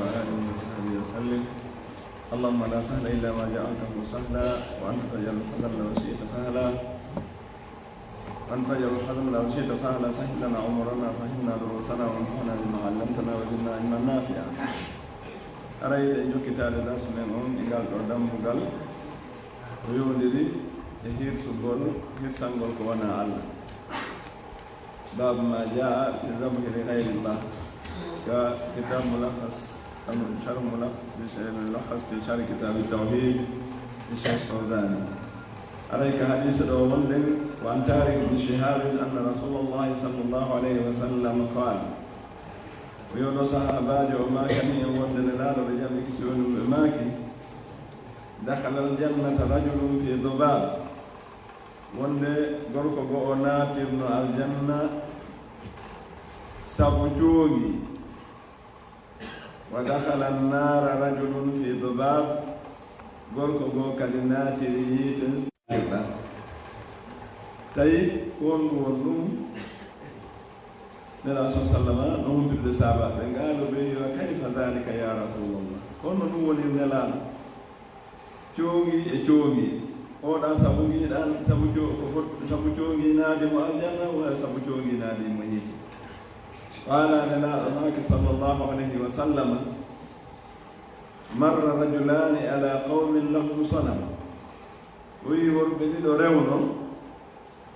وآله وصحبه وسلم. اللهم لا سهل إلا ما جعلته سهلا وأنت تجعل الحزن لو شئت سهلا سهل لنا عمرنا فهمنا دروسنا وانفعنا بما علمتنا وزدنا علما نافعا. أريد أن كتاب درس منهم إقال قدام بقال ويودري هير سبول هير سنغول كوانا الله. باب ما جاء في ذبح لغير الله ككتاب ملخص شرح ملخص في شرح كتاب التوحيد للشيخ فوزان. عليك حديث دومن وعن طارق بن شهاب أن رسول الله صلى الله عليه وسلم قال ويونس صحابة وما كان يوم دلال رجال كسون بماكي دخل الجنة رجل في ذباب wonde gorko go o naatirno aljanna sabu joogi wa dakhala annara rajulun fi dubab gorko go kadi naatiri yiiten sirɗa tawi on won ɗum nela sa sallama no humbirde saabaɓe ngaalo ɓe yo kayfa dhalika ya rasulullah kono ɗum woni nelaɗo joogi e joogi oɗa sabu giɗan sabu coguinaade mo aljanna wala sabu coguinaade mo yiiti qala nelaɗo maake sallllahu alayhi wa sallam marra rajulani ala qawmin lahum sanam o wi worɓe ɗiɗo rewno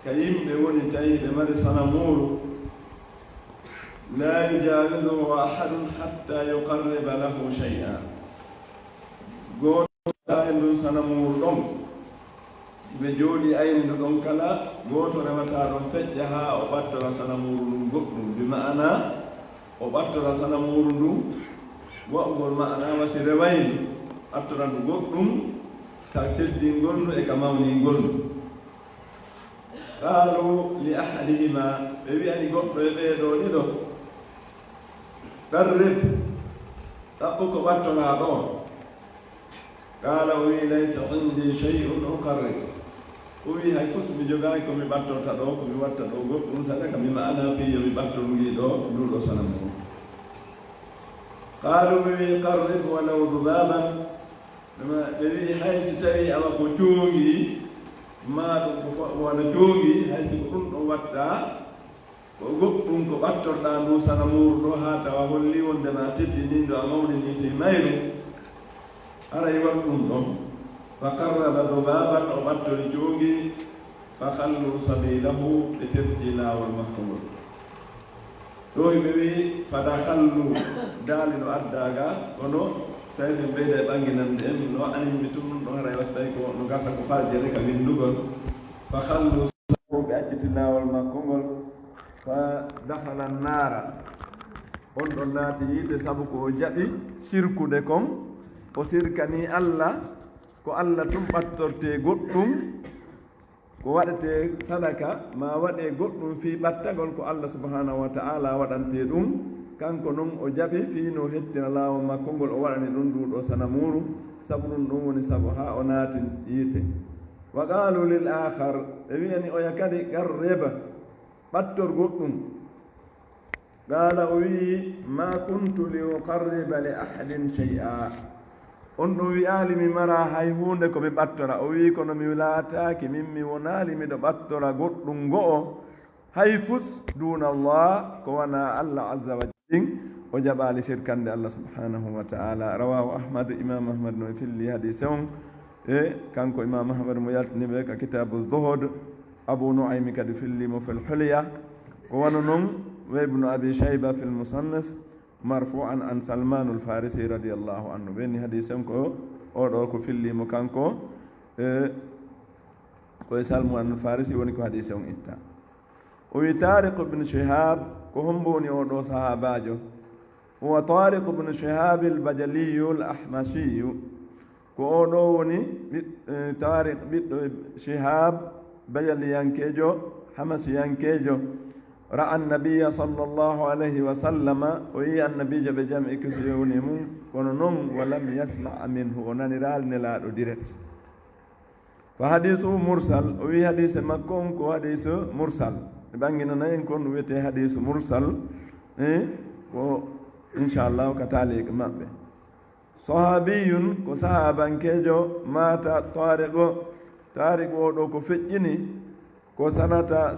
ka yimɓe woni tawi ɓe mari sanamuru la yujawizuhu ahadun hatta yuqarriba lahu shay'a goɗɗa e ndun sanamuru ɗon ɓe jooɗi ayndu ɗon kala gooto rewata ɗon feƴƴa haa o ɓattora sanamuru ndun goɗɗum bi ma'ana o ɓattora sanamuru ndun woɓgol ma'ana wasi rewaynu ɓattora ndu goɗɗum ka teddingol ndu e ka mawningol ndu qaalu li ahadihima ɓe wi'ani goɗɗo e ɓeeɗo ɗiɗo qarrib ɗaɓɓu ko ɓattoraa ɗo qala o wi laysa indi shay'un uqarrib o wi hay fof mi jogaaki ko mi ɓattorta ɗo ko mi watta ɗo goɗɗum sadaka mi ma'ana fiyo mi ɓattorngi ɗo nduɗo sanamo qaalu ɓe wi qarrib walaw dubaban ɓe wi hay si tawi awa ko coongi ma ɗum ko wona coongi hay si ko ɗum ɗon watta ko goɗɗum ko ɓattorɗa ndu sanamuru ɗo haa tawa holli wondema teddinindo a mawɗini fi mayru ara yi wat ɗum ɗon fa qarraba dubaban o ɓattori joogi fa hallu sabilahu ɓe terti laawol makko ngol ɗo ɓe wi fada hallu daali no addaga kono sawi min ɓeyda e ɓanginande en no animmi tum ɗum ɗon hara wasi tawi ko no gasa ko farjere ka windugol fa hallu sabilahu ɓe acciti laawol makko ngol fa dakhala nnaara on ɗon naati yiide sabu ko o jaɓi sirkude kon o sirkani Allah ko Allah tum ɓattorte goɗɗum ko waɗete sadaka ma waɗe goɗɗum fi ɓattagol ko Allah subhanahu wa ta'ala waɗante ɗum kanko noon o jaɓi fi no hettina laawol makko ngol o waɗani ɗum nduɗo sanamuru sabu ɗum ɗum woni sabu ha o naati yiite wa qalu lil akhar ɓe wiyani oya kadi qarreba ɓattor goɗɗum qala o wi ma kuntu li uqarriba li ahadin shay'a on ɗum wiyaali mi mara hay hunde ko mi ɓattora o wi kono mi laataaki min mi wonaali miɗo ɓattora goɗɗum go'o hay fus duna Allah ko wona Allah azza wa jalla o jaɓaali sirkande Allah subhanahu wa ta'ala rawahu ahmad imam ahmad no filli hadise on e kanko imam ahmad mo yaltiniɓe ka kitabu zuhud abu nuaymi kadi fillimo fil hulya ko wano noon wa ibnu abi shayba fil musannaf marfu'an an salman al-farisi radiyallahu anhu ɓenni hadise on ko oɗo ko fillimo kanko koye salman al-farisi woni ko hadise on itta o wi tariq ibn shihab ko hombo woni oɗo sahabajo huwa tariq ibn shihab al-bajaliyu al-ahmasiyu ko oɗo woni tariq ɓiɗɗo shihab bajaliyankejo hamasiyankejo ra'a annabiya sallllahu alayhi wa sallama o yi annabijo ɓe jam e kisiyowni mum kono noon walam yasma minhu o naniral nelaɗo direct fa hadisu mursal o wi hadise makko on ko hadisu mursal ɓe ɓanginanayi kon wiyete hadisu mursal ko inchallahu ka taaliq maɓɓe sahabiyun ko sahabankejo mata tariq o ɗo ko feƴƴini ko sanata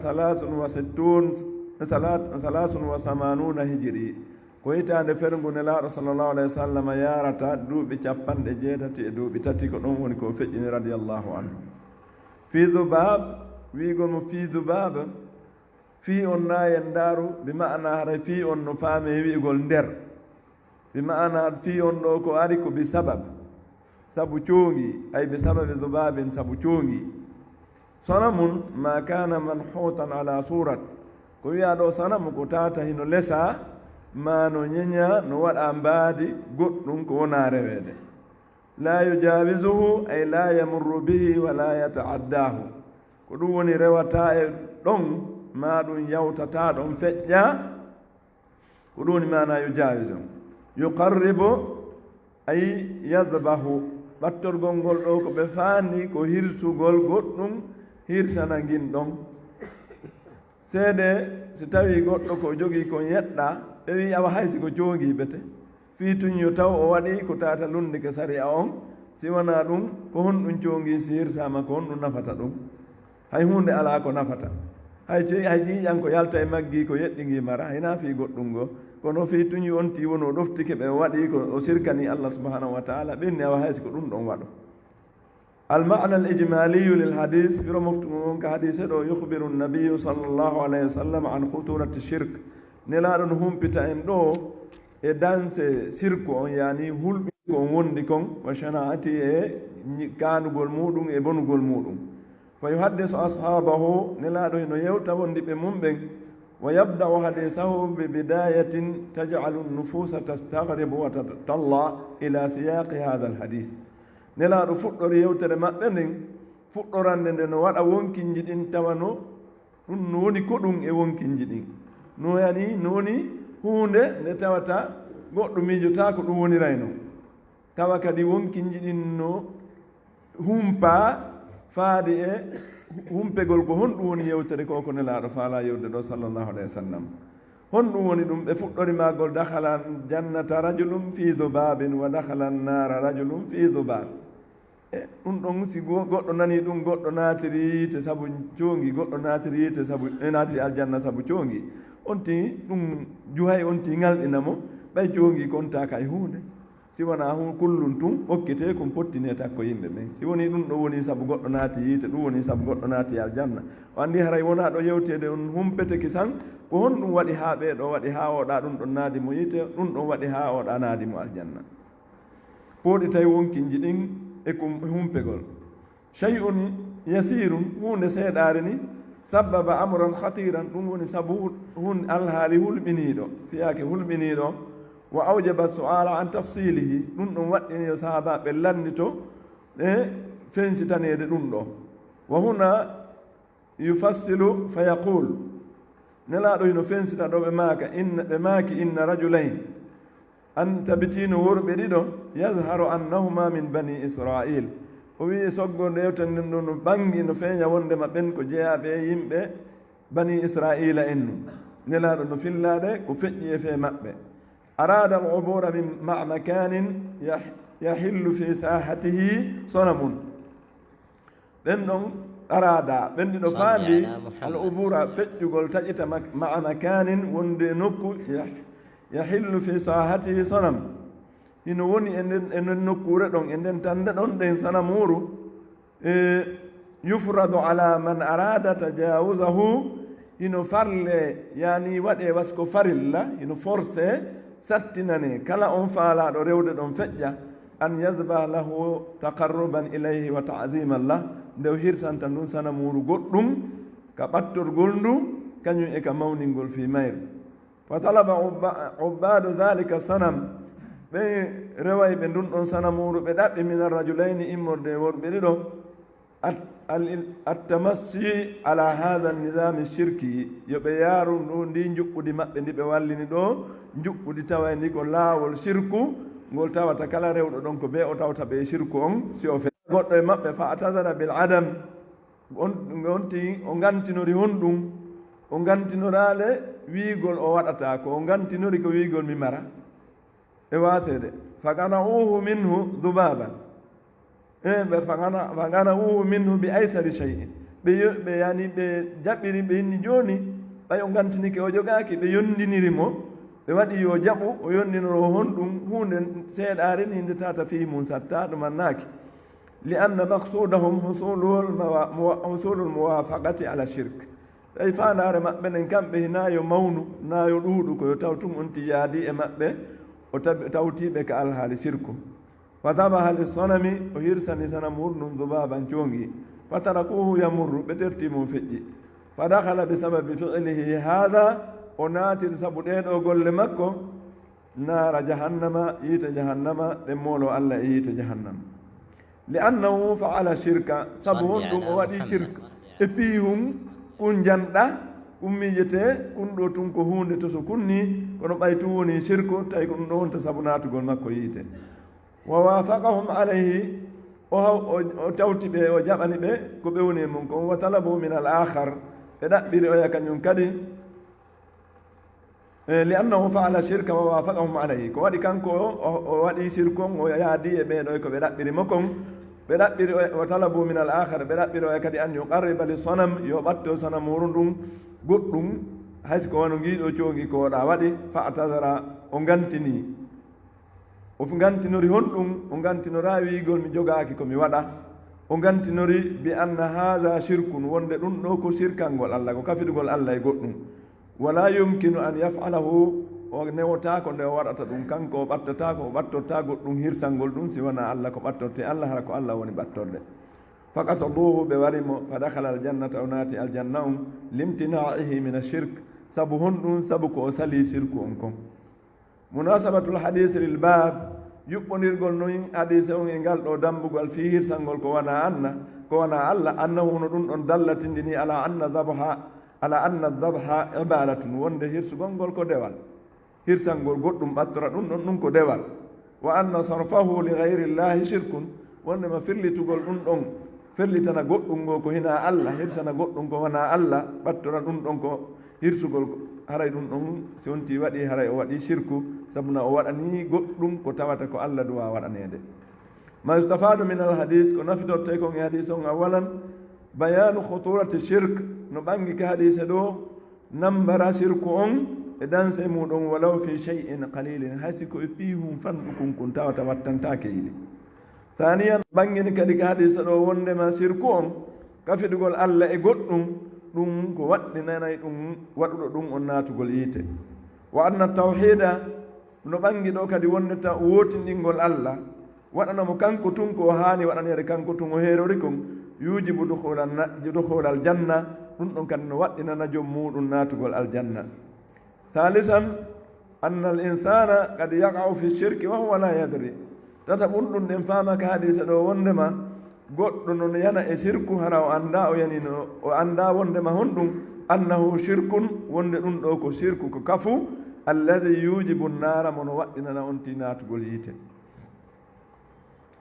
83 hijiri ko hitande fergu nelaɗo sallllahu alayhi wa sallam yarata duuɓi 8 e duuɓi 3 ko ɗon woni ko feƴƴini radiallahu anhu fi dubab wigol mo fi dubab fi on nayen daaru bi ma'ana hara fi on no faame wi'gol nder bi ma'ana fi on ɗo ko ari ko bi sabab sabu coongi ay bi sababi dubabin sabu coongi sanamun ma kana manhutan ala surat ko wiya ɗo sanamu ko tata hino lesa ma no ñeña no waɗa mbaadi goɗɗum ko wona reweede la yujawisuhu ay la yamurru bihi wala yataaddahu ko ɗum woni rewata e ɗon ma ɗum yawtata ɗon feƴƴa ko ɗum woni mana yujawisu yuqarribu ay yadbahu ɓattorgol ngol ɗo ko ɓe faandi ko hirsugol goɗɗum hirsana ngin ɗon seede si tawi goɗɗo ko jogii ko yeɗɗa ɓe wi awa haysi ko joogii ɓete fii tuñyo taw o waɗi ko tata lundi ke sari a on si wona ɗum ko honɗum coongii si hirsama ko honɗum nafata ɗum hay hunde alaa ko nafata hay ƴiiƴan ko yalta e maggii ko yeɗɗingii mara hayna fii goɗɗum ngo kono fii tuñi wonti woni o ɗoftike ɓe waɗi ko o sirkani allah subhanahu wa taala ɓenni awa haysi ko ɗum ɗon waɗo المعنى الإجمالي للحديث في رمفتم كحديث دو يخبر النبي صلى الله عليه وسلم عن خطورة الشرك نلارن هم بتاعن دو إدانس سيركو يعني هول بكم وندكم وشناعتي كانوا قلمودون إبنوا قلمودون فيحدث أصحابه نلارن إنه يوتا وندي بمنبن ويبدأ حديثه ببداية تجعل النفوس تستغرب وتتطلع إلى سياق هذا الحديث nelaaɗo fuɗɗori yewtere maɓɓe nden fuɗɗorande nde no waɗa wonkinji ɗin tawano ɗum no woni ko ɗum e wonkinji ɗin no yani no woni huunde nde tawata goɗɗo miijota ko ɗum wonirayno tawa kadi wonkinji ɗin no humpaa faade e humpegol ko honɗum woni yewtere ko ko nelaaɗo faala yewde ɗo sallllahu alayhi wa sallam honɗum woni ɗum ɓe fuɗɗori maagol dakhala jannata rajulum fi dubabin wa dakhala nnara rajulum fi dubab e ɗum ɗon si goɗɗo nani ɗum goɗɗo naatiri yiite sabu coongi goɗɗo naatiri yiite sabu naatiri aljanna sabu coongi on ti ɗum juhay on ti ngalɗinamo ɓay coongi kontaka e hunde si wona kullum tun hokkete kon pottine takko yimɓe ɓen si woni ɗum ɗo woni sabu goɗɗo naati yiite ɗum woni sabu goɗɗo naati aljanna o anndi haray wona ɗo yewtede on humpeteki san ko honɗum waɗi haa ɓeeɗo waɗi haa oɗa ɗum ɗon naadi mo yiite ɗum ɗon waɗi haa oɗa naadi mo aljanna pooɗi tawi wonkinji ɗin e ko humpegol chey'un yasirum hunde seeɗaare ni sababa amran khatiran ɗum woni sabu alhaali hulɓiniiɗo fiyaake hulɓiniiɗo wa awjaba suala an tafsilihi ɗum ɗon waɗɗini yo sahaba ɓe landito e fensitaneede ɗum ɗo wa huna yufassilu fa yaqul nelaaɗo hino fensita ɗo ɓe maaki inna rajulain an tabitino worɓe ɗiɗo yadharu annahuma min bani israil o wi soggo ndewten nden ɗo no ɓangi no feeña wondema ɓen ko jeyaɓe yimɓe bani israila en nu nelaaɗo no fillaade ko feƴƴi e fee maɓɓe arada al ubura min ma makanin yahillu fi sahatihi sonamun ɓen ɗon arada ɓen ɗiɗo faandi al ubura feƴƴugol taƴita ma makanin wonde nokku yahillu fi sahatihi sonam hino woni e nden nokkure ɗon e nden tande ɗon ɗen sanamuru yufradu ala man arada tajawusahu hino farle yani waɗe wasko farilla hino forcé sattinane kala on faalaɗo rewde ɗon feƴƴa an yadba lahu taqarruban ilayhi wa ta'diman lah nde o hirsanta ndun sanamuru goɗɗum ka ɓattorgol ndu kañum e ka mawningol fi mayre fa talaba ubbadu dhalika sanam ɓe reway ɓe ndun ɗon sanamuru ɓe ɗaɓɓi min arrajulayni immorde worɓe ɗiɗo attamassi ala hada nisami shirki yo ɓe yaaru ndu ndi juɓɓudi maɓɓe ndi ɓe wallini ɗo juɓɓudi tawa ndi ko laawol shirku ngol tawata kala rewɗo ɗon ko ɓe o tawta ɓe shirku on si o fe goɗɗo e maɓɓe fa atadara bil adam onti o gantinori honɗum o gantinorale wiigol o waɗata ko o gantinori ko wiigol mi mara e wasede faganauhu minhu dubaban ɓe faganauhu minhu bi aysari cheyin ɓe yani ɓe jaɓɓiri ɓe inni joni ɓay o gantinike o jogaki ɓe yondiniri mo ɓe waɗi yo jaɓu o yondinoro honɗum hunde seeɗare ni hinde tata fi mum satta ɗumannaki li anna maksudahum husulul muwafaqati ala shirk tawi fandare maɓɓe nen kamɓe hinayo mawnu nayo ɗuuɗu koyo taw tum on tiyaadi e maɓɓe o tawtiɓe ka alhaali shirku fa dabaha li sonami o hirsani sana murnum dubaban coongi fa tarakuhu yamurru ɓe tertimo feƴƴi fa dakhala bi sababi fi'lihi hada o naatir sabu ɗeɗo golle makko naara jahannama yiite jahannama ɗen moolo allah e yiite jahannama li annahu faala shirka sabu honɗum o waɗi shirk e piihum kun janɗa kum miijete kun ɗo tun ko hunde to so kunni kono ɓaytu woni shirku tawi ko ɗum ɗo wonta sabu naatugol makko yiite wa wafaqahum alayhi o tawti ɓe o jaɓani ɓe ko ɓe woni mum kon wa talabu min al akhar ɓe ɗaɓɓiri oya kañum kadi li annahu faala shirka wa wafaqahum alayhi ko waɗi kanko o waɗi shirku on o yaadi e ɓeɗo ko ɓe ɗaɓɓiri mo kon ɓe ɗaɓɓiri wa talabu min al akhar ɓe ɗaɓɓiri oya kadi an yuqarriba li sonam yo ɓatto sana muru ndum goɗɗum haysi ko wano giiɗo coogi ko oɗa waɗi fa atadara o gantini o gantinori honɗum o gantinora wiigol mi jogaaki komi waɗa o gantinori bi anna haha shirkun wonde ɗum ɗo ko sirkalngol allah ko kafirgol allah e goɗɗum wala yumkinu an yafalahu o newotako nde o waɗata ɗum kanko o ɓattatako o ɓattorta goɗɗum hirsalngol ɗum si wona allah ko ɓattorte allah hara ko allah woni ɓattorde fakataduhu ɓe warimo fa dakhala aljannata o naati aljanna on limtinaihi min ashirk sabu honɗum sabu ko o sali sirku on kon munasabatul hadis lil bab yuɓɓodirgol noon hadise on e ngal ɗo dambugol fi hirsalngol ko wona allah annahu no ɗum ɗon dallatindini ala anna dabha ibadatun wonde hirsugol ngol ko dewal hirsalngol goɗɗum ɓattora ɗum ɗon ɗum ko dewal wa anna sarfahu li gayri llahi shirkun wondema firlitugol ɗum ɗon firlitana goɗɗum ngo ko hina allah hirsana goɗɗum ko wona allah ɓattora ɗum ɗon ko hirsugol haray ɗum ɗon si wonti waɗi haray o waɗi shirku sabuna o waɗani goɗɗum ko tawata ko allah duwa waɗanede ma yustafadu min al hadis ko nafitorte kon e hadise on awalan bayanu khuturati shirk no ɓangi ka hadise ɗo nambara shirku on e danse muɗum walaw fi cheyin qalilin haysi ko e piihum fanɗu kun tawata wattantake yiɗi thaniyan ɓangini kadi ka hadise ɗo wondema shirku on kafiɗugol allah e goɗɗum ɗum ko waɗɗinanayi ɗum waɗuɗo ɗum on naatugol yiite wa anna tawhida no ɓangi ɗo kadi wondeta wotinɗingol allah waɗanamo kanko tun ko haani waɗanede kanko tun o heerori kon yujibu duhul aljanna ɗum ɗon kadi no waɗɗinana joom muɗum naatugol aljanna halisan anna al insana kad yaqau fi shirki wa huwa la yadri tata ɓurɗum ɗen faama ka hadise ɗo wondema goɗɗo non yana e sirku hara o annda o yanino o annda wondema honɗum annahu shirkun wonde ɗum ɗo ko sirku ko kafu alladi yujibu nnara mono waɗɗinana on ti naatugol yiite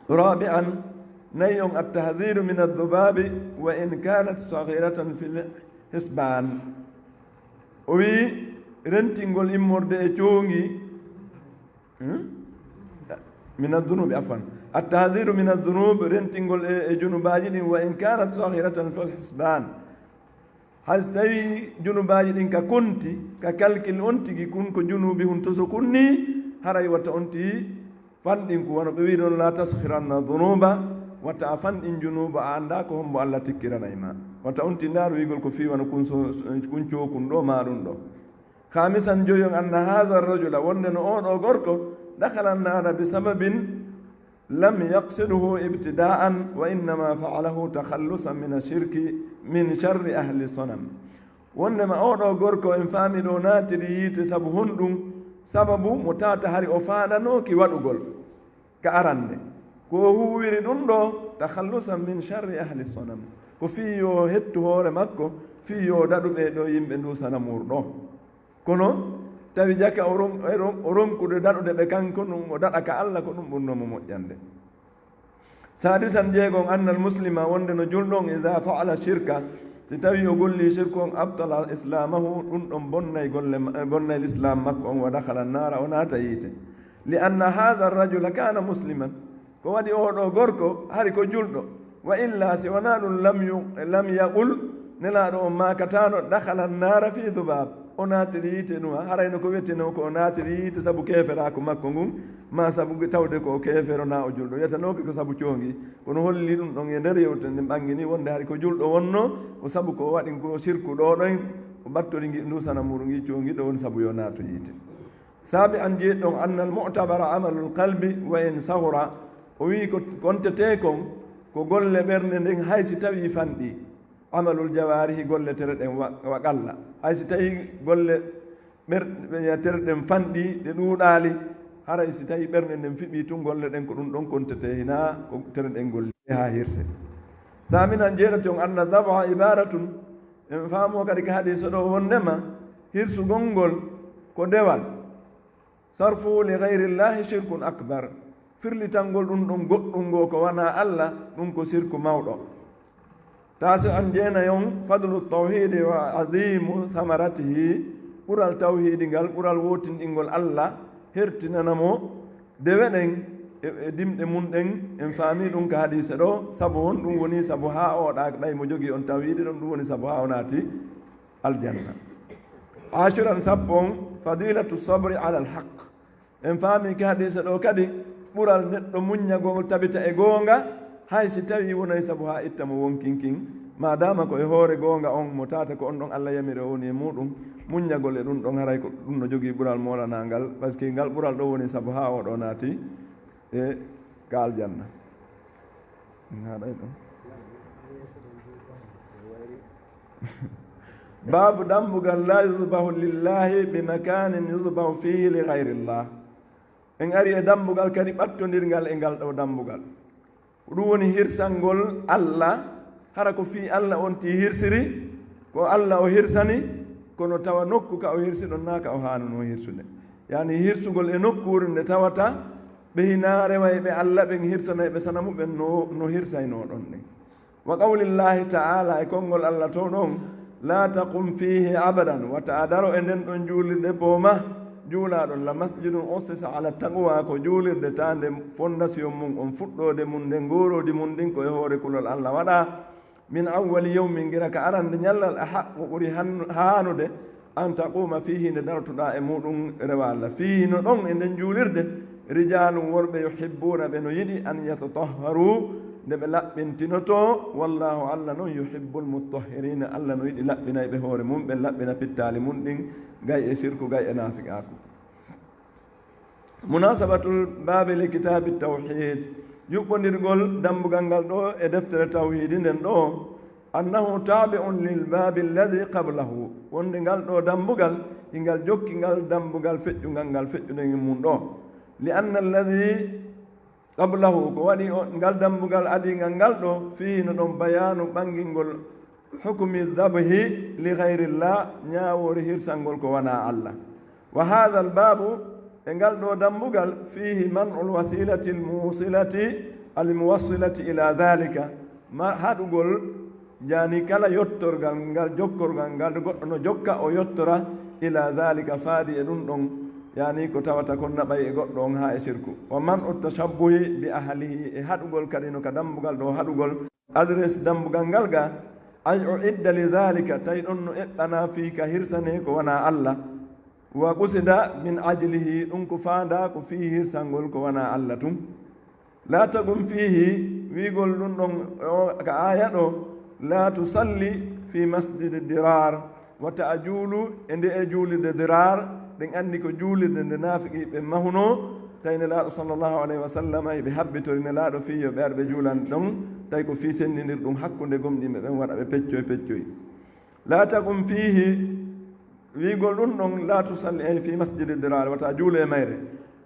rabi'an nayi on attahdiru min addubabi wa in kanat sagiratan fi lhisban o wi rentingol immorde e coongi min addunubi afan attahdiru min addunub rentingol e junubaji ɗin wa in kanat sagiratan fi lhisban hayso tawi junubaji ɗin ka konti ka calcule on tigi kun ko junubi hun to so kunni haray watta on ti fanɗin ko wano ɓe wi ɗon la tashiranna dunuba watta a fanɗin junuba a anda ko hombo allah tikkiranay ma watta on ti ndaaru wigol ko fiwano kun cookun ɗo ma ɗum ɗo khamisan joyon anna haha rajula wonde no oɗo gorko dakhala nnaara bi sababin lam yaqsidhu ibtida'an wa innama fa'alahu takhallusan min ashirki min sharri ahli sonam wondema oɗo gorko en faami ɗo naatiri yiite sabu honɗum sababu mo tata hari o faananoki waɗugol ka arande ko huwiri ɗum ɗo takhallusan min sharri ahli sonam ko fii yo hettu hoore makko fii yo daɗuɓe ɗo yimɓe ndu sana murɗo kono tawi jaka o ronkude daɗude ɓe kanko ɗum o daɗa ka allah ko ɗum ɓurnomo moƴƴande sadisan jeegon annal muslima wonde no julɗon ida faala shirka si tawi o golli shirku on abtala islamahu ɗum ɗon bonnay l'islam makko on wa dakhala nara o naata yiite li anna hadha arrajula kana musliman ko waɗi oɗo gorko hari ko julɗo wa illa si wona ɗum lam yaqul nelaɗo o makatano dakhala annara fi dubab o natiri yiite ɗum harayno ko wettino ko o natiri yiite saabu keferako makko ngun ma saabu tawde ko kefero na o julɗo wiyetanoke ko saabu coongi kono holli ɗum ɗon e nder yewtere nde ɓangini wonde hari ko julɗo wonno o saabu ko waɗi ko sirku ɗo ɗon o ɓattori gi ndusana muru gi coongi ɗo woni saabu yo nato yiite saabi an jeeɗɗon anna al mu'tabara amalu lqalbi wa in sahura o wi ko kontete kon ko golle ɓernde nden haysi tawi fanɗi amalul jawarihi golle tere ɗen waƙalla haysi tawi golle tere ɗen fanɗi ɗe ɗuuɗali haray si tawi ɓernde nden fiɓi tun golle ɗen ko ɗum ɗon kontete hina ko tere ɗen golle ha hirse saminan jeeɗati on anna dabha ibaratun en faamo kadi ko hadisa ɗo wondema hirsugol ngol ko dewal sarfu li gayrillahi shirkun akbar firlitangol ɗum ɗon goɗɗum ngo ko wona allah ɗum ko sirku mawɗo tasi an jeenayon fadlu tawhidi wa adimu samaratihi ɓural tawhidi ngal ɓural wotinɗingol allah hertinanamo dewe ɗen e dimɗe mum ɗen en faami ɗum ko hadise ɗo sabu on ɗum woni sabu ha oɗa ɗay mo jogui on tawhidi ɗon ɗum woni sabu ha o naati aljanna ashiran sappo on fadilatu sabri ala alhaq en faami ko hadise ɗo kadi ɓural neɗɗo muññagol tabita e goonga hay si tawi wonay sabu ha itta mo wonkinkin madama ko e hoore goonga on mo tata ko on ɗon allah yamiri o woni e muɗum muññagol e ɗum ɗon haray ko ɗum no jogui ɓural molanangal par ce que ngal ɓural ɗo woni sabu ha oɗo naati e ka aljanna haɗay ɗon babu dambugal la yusbahu lillahi bi makanin yusbahu fihi li gayrillah en ari e dambugal kadi ɓattodirgal e ngal ɗo dambugal ɗum woni hirsangol allah hara ko fi allah on ti hirsiri ko allah o hirsani kono tawa nokku ka o hirsi ɗon naka o hanuno hirsude yani hirsugol e nokkure nde tawata ɓe hina rewaye ɓe allah ɓen hirsanayi ɓe sanamuɓen no hirsayno ɗon ɗen wa qawlillahi taala e konngol allah to ɗon la taqum fihi abadan wata a daro e nden ɗon juulirde booma juulaɗon la masjidun ussisa ala taqwa ko juulirde ta nde fondation mum on fuɗɗode mum nde ngorodi mum ɗin koye hoore kulol allah waɗa min awwali yawmin gira ka arande ñallal a haqqu ɓuri haanude an taquma fihi nde dartuɗa e muɗum rewa allah fihi no ɗon e nden juulirde rijalum worɓe yuhibbuna ɓe no yiɗi an yatatahharu nde ɓe laɓɓintinoto wallahu allah noon yuhibbul mutahhirina allah no yiɗi laɓɓinay ɓe hoore mum ɓe laɓɓina pittali mum ɗin gay e sirku gay e nafiqaku munasabatul babi li kitabi tawhid yuɓɓodirgol dambugal ngal ɗo e deftere tawhidi nden ɗo annahu tabi'un lil babi alladi qablahu wonde ngal ɗo dambugal ingal jokki ngal dambugal feƴƴugal ngal feƴƴuɗen mum ɗo li anna alladi qablahu ko waɗi ngal dambugal adigal ngal ɗo fihi no ɗon bayanu ɓangingol hukmi dabhi li gayrillah ñawori hirsangol ko wona allah wa hadha albabu e ngal ɗo dambugal fihi manu lwasilati almusilati almuwassilati ila dhalika haɗugol jani kala yottorgal ngal jokkorgal ngal goɗɗo no jokka o yottora ila dhalika faadi e ɗum ɗon yani ko tawata kon naɓay e goɗɗo on ha e sirku wa man u tashabbuhi bi ahlihi e haɗugol kadi no ka dambugal ɗo haɗugol adresse dambugal ngal ga ay o idda li dhalika tawi ɗon no eɗɗana fi ka hirsane ko wona allah wa qusida min ajlihi ɗum ko faanda ko fii hirsangol ko wona allah tum la tagum fihi wigol ɗum ɗon ka aya ɗo la tusalli fi masjidi dirar wata a juulu e nde e juulirde dirar ɗen anndi ko juulirde nde naafiqi ɓe mahuno tawi nelaaɗo sallllahu alayhi wa sallam eɓe habbitori nelaaɗo fiyo ɓe arɓe juulan ɗon tawi ko fii senndidir ɗum hakkunde gomɗiɓe ɓen waɗa ɓe peccoy peccoy la tagum fihi wigol ɗum ɗon la tusalli ay fi masjidi dirar wata juulo e mayre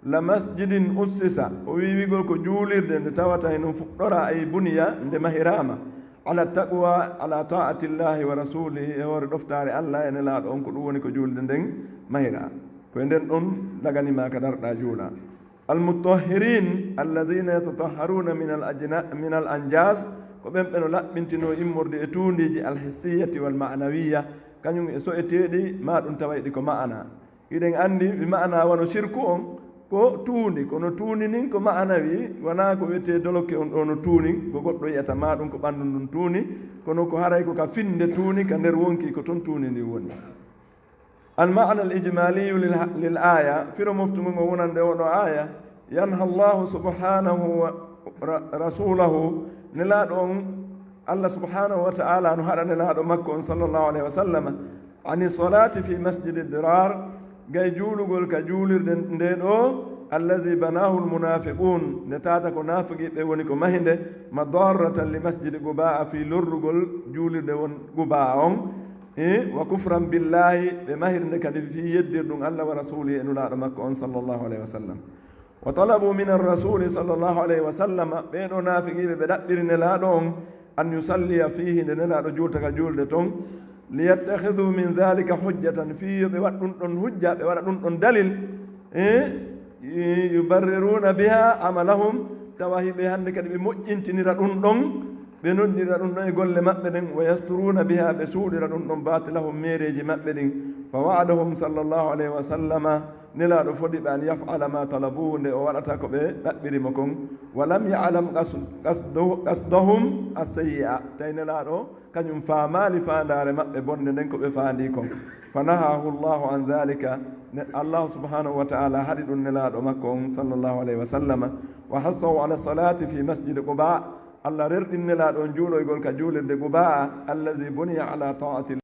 la masjidin ussisa o wi wigol ko juulirde nde tawata no fuɗɗora ay buniya nde mahirama ala taqwa ala taatillahi wa rasulihi e hoore ɗoftare allah e nelaaɗo on ko ɗum woni ko juulde nden mahira koye nden ɗon laganima ka darɗa juula almutahhirin alladina yatatahharuna min al anjas ko ɓen ɓe no laɓɓintino immorde e tuundiji alhissiyati wal ma'nawiya kañum e so e teeɗi ma ɗum tawayɗi ko ma'ana iɗen anndi wi ma'ana wono sirku on ko tuundi kono tuundi nin ko ma'anawi wona ko wiyete doloke on ɗo no tuuni ko goɗɗo yiyata ma ɗum ko ɓanndu ndun tuuni kono ko haray ko ka finde tuuni ka nder wonki ko toon tuuni ndi woni alma'na alijmaliyu lil aya firo moftugo ngo wonande oɗo aya yanha llahu subhanahu wa rasulahu nelaɗo on allah subhanahu wa ta'ala no haɗa nelaɗo makko on sallllahu alayhi wa sallam ani solati fi masjidi dirar gay juulugol ka juulirde nde ɗo allazi banahu lmunafiqun nde tata ko nafiqiɓe woni ko mahinde madarratan li masjidi guba fi lorrugol juulirde won guba on wa kufran billahi ɓe mahirde kadi fi yeddir ɗum allah wa rasuli e nulaɗo makko on sallllahu alayhi wa sallam wa talabu min arrasuli sallllahu alayhi wa sallam ɓeɗo nafiqiɓe ɓe ɗaɓɓiri nelaɗo on an yusalliya fihi nde nelaɗo juultaka juulde toon liyattahidu min dhalika hujjatan fiyo ɓe waɗa ɗum ɗon hujja ɓe waɗa ɗum ɗon dalil yubarriruna biha amalahum tawa hiɓe hannde kadi ɓe moƴƴintinira ɗum ɗon ɓe noddira ɗum ɗon e golle maɓɓe ɗen wa yasturuna biha ɓe suuɗira ɗum ɗon batilahum mereji maɓɓe ɗin fa wa'adahum sallllahu alayhi wa sallama nelaɗo foɗi ɓe an yaf'ala ma talabuhu nde o waɗata ko ɓe ɗaɓɓirimo kon wa lam ya'lam qasdahum as-sayyi'a tawi nelaɗo kañum faamali fandare maɓɓe bonde nden ko ɓe faandi kon fa nahahu llahu an dhalika allahu subhanahu wa ta'ala haɗi ɗum nelaɗo makko on sallllahu alayhi wa sallama wa hassahu ala salati fi masjidi quba allah rerɗin nelaɗo on juuloygol ka juulirde quba allazi buniya ala ta'ati